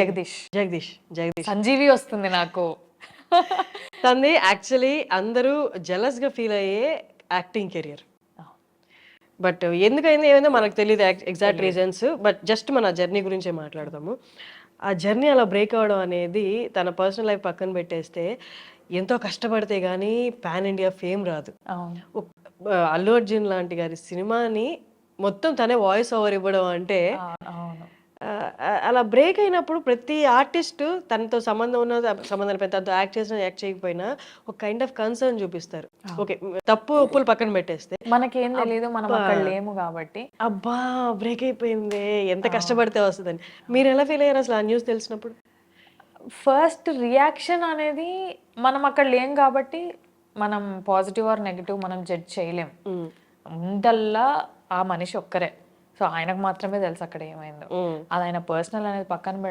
జగదీష్ జగదీష్ జగదీష్ సంజీవి వస్తుంది నాకు. తనది యాక్చువల్లీ అందరూ జెలస్ గా ఫీల్ అయ్యే యాక్టింగ్ కెరియర్. బట్ ఎందుకైంది ఏమైందో మనకు తెలియదు ఎగ్జాక్ట్ రీజన్స్. బట్ జస్ట్ మన జర్నీ గురించే మాట్లాడదాము. ఆ జర్నీ అలా బ్రేక్ అవ్వడం అనేది తన పర్సనల్ లైఫ్ పక్కన పెట్టేస్తే ఎంతో కష్టపడితే గానీ పాన్ ఇండియా ఫేమ్ రాదు. అవును. అల్లు అర్జున్ లాంటి గారి సినిమాని మొత్తం తనే వాయిస్ ఓవర్ ఇవ్వడం అంటే అవును. అలా బ్రేక్ అయినప్పుడు ప్రతి ఆర్టిస్ట్ తనతో సంబంధం ఉన్న సంబంధం లేకపోయినా తనతో యాక్ట్ చేసినా యాక్ట్ చేయకపోయినా ఒక కైండ్ ఆఫ్ కన్సర్న్ చూపిస్తారు. ఓకే, తప్పు ఒప్పులు పక్కన పెట్టేస్తే మనకేం తెలీదు, మనం అబ్బా అక్కడ లేము కాబట్టి. అబ్బా బ్రేక్ అయిపోయింది ఎంత కష్టపడితే వస్తుందని. మీరు ఎలా ఫీల్ అయ్యారు అసలు ఆ న్యూస్ తెలిసినప్పుడు? ఫస్ట్ రియాక్షన్ అనేది మనం అక్కడ లేం కాబట్టి మనం పాజిటివ్ ఆర్ నెగటివ్ మనం జడ్జ్ చేయలేం. ఉమ్, ముందల్లా ఆ మనిషి ఒక్కరే. సో ఆయనకు మాత్రమే తెలుసు అక్కడ ఏమైందో. ఉమ్. అది ఆయన పర్సనల్ అనేది పక్కన పెడితే